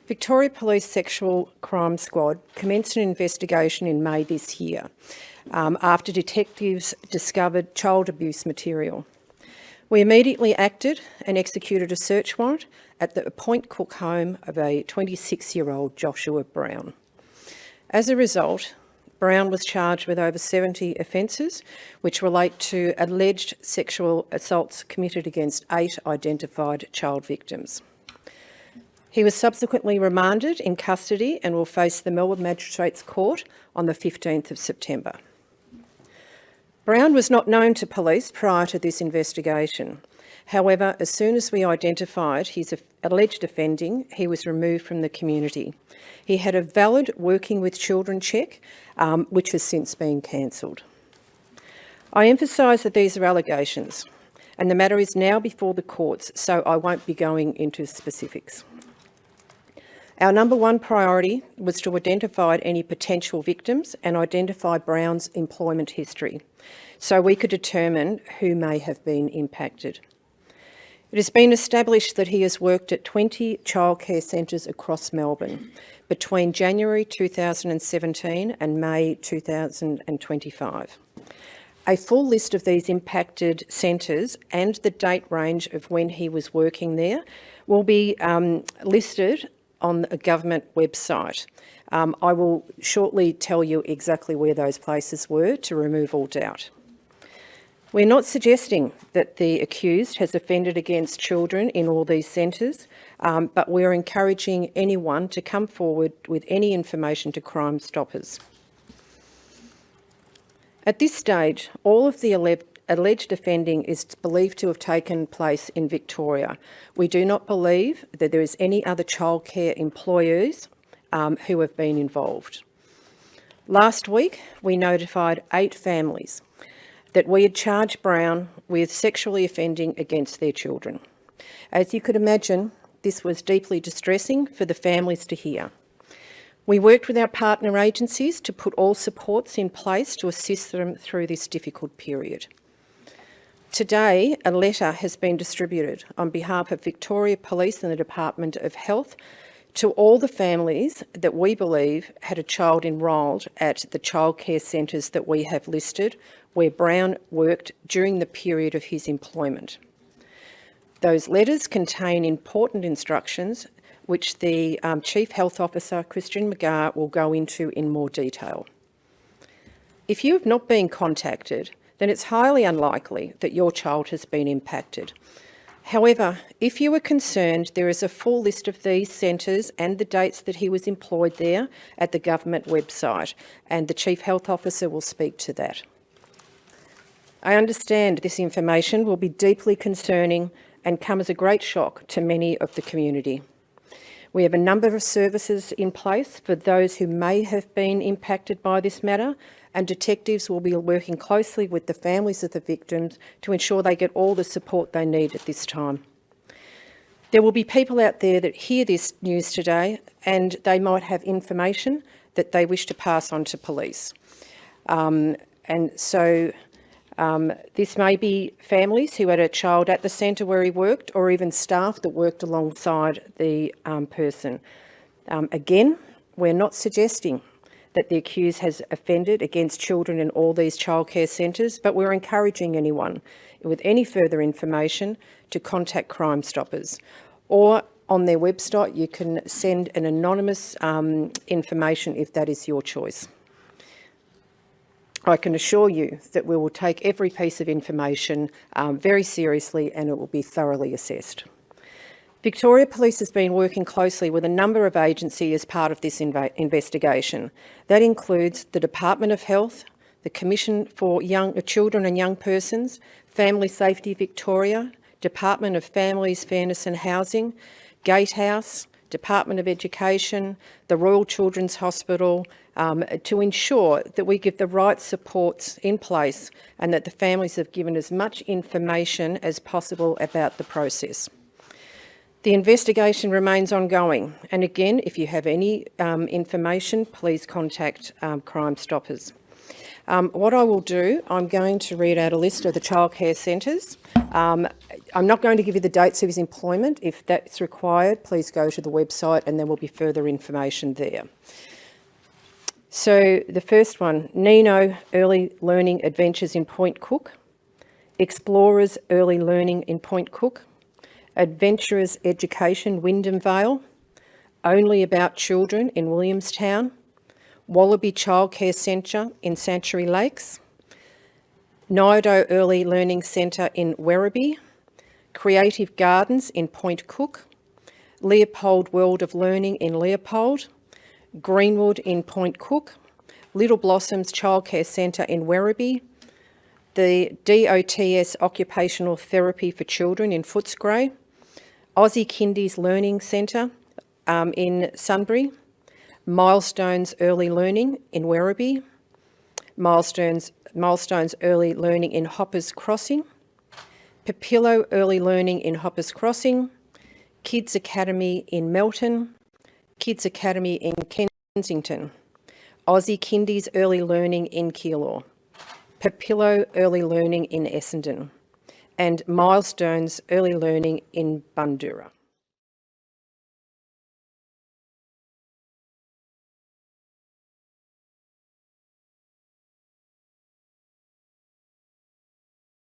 Victoria Police Sexual Crime Squad commenced an investigation in May this year after detectives discovered child abuse material. We immediately acted and executed a search warrant at the Point Cook home of a 26-year-old Joshua Brown. As a result, Brown was charged with over 70 offences which relate to alleged sexual assaults committed against 8 identified child victims. He was subsequently remanded in custody and will face the Melbourne Magistrates Court on the 15th of September. Brown was not known to police prior to this investigation. However, as soon as we identified his alleged offending, he was removed from the community. He had a valid Working with Children check, which has since been cancelled. I emphasise that these are allegations, and the matter is now before the courts, so I won't be going into specifics. Our number one priority was to identify any potential victims and identify Brown's employment history, so we could determine who may have been impacted. It has been established that he has worked at 20 childcare centres across Melbourne between January 2017 and May 2025. A full list of these impacted centres and the date range of when he was working there will be listed on a government website. I will shortly tell you exactly where those places were to remove all doubt. We're not suggesting that the accused has offended against children in all these centres, but we're encouraging anyone to come forward with any information to Crime Stoppers. At this stage, all of the alleged offending is believed to have taken place in Victoria. We do not believe that there is any other childcare employees who have been involved. Last week, we notified 8 families that we had charged Brown with sexually offending against their children. As you could imagine, this was deeply distressing for the families to hear. We worked with our partner agencies to put all supports in place to assist them through this difficult period. Today, a letter has been distributed on behalf of Victoria Police and the Department of Health to all the families that we believe had a child enrolled at the childcare centres that we have listed where Brown worked during the period of his employment. Those letters contain important instructions which the Chief Health Officer, Christian McGarr, will go into in more detail. If you have not been contacted, then it's highly unlikely that your child has been impacted. However, if you are concerned, there is a full list of these centres and the dates that he was employed there at the government website, and the Chief Health Officer will speak to that. I understand this information will be deeply concerning and come as a great shock to many of the community. We have a number of services in place for those who may have been impacted by this matter, and detectives will be working closely with the families of the victims to ensure they get all the support they need at this time. There will be people out there that hear this news today and they might have information that they wish to pass on to police. This may be families who had a child at the centre where he worked, or even staff that worked alongside the person. Again, we're not suggesting that the accused has offended against children in all these childcare centres, but we're encouraging anyone with any further information to contact Crime Stoppers, or on their website you can send an anonymous information if that is your choice. I can assure you that we will take every piece of information very seriously and it will be thoroughly assessed. Victoria Police has been working closely with a number of agencies as part of this investigation. That includes the Department of Health, the Commission for Children and Young Persons, Family Safety Victoria, Department of Families, Fairness and Housing, Gatehouse, Department of Education, the Royal Children's Hospital, to ensure that we give the right supports in place and that the families have given as much information as possible about the process. The investigation remains ongoing, and again, if you have any information, please contact Crime Stoppers. What I will do, I'm going to read out a list of the childcare centres. I'm not going to give you the dates of his employment. If that's required, please go to the website and there will be further information there. So the first one, Nino Early Learning Adventures in Point Cook, Explorers Early Learning in Point Cook, Adventurers Education Wyndham Vale, Only About Children in Williamstown, Wallaby Childcare Centre in Sanctuary Lakes, Nido Early Learning Centre in Werribee, Creative Gardens in Point Cook, Leopold World of Learning in Leopold, Greenwood in Point Cook, Little Blossoms Childcare Centre in Werribee, the DOTS Occupational Therapy for Children in Footscray, Aussie Kindies Learning Centre in Sunbury, Milestones Early Learning in Werribee, Milestones Early Learning in Hoppers Crossing, Papillo Early Learning in Hoppers Crossing, Kids Academy in Melton, Kids Academy in Kensington, Aussie Kindies Early Learning in Keilor, Papillo Early Learning in Essendon, and Milestones Early Learning in Bundoora.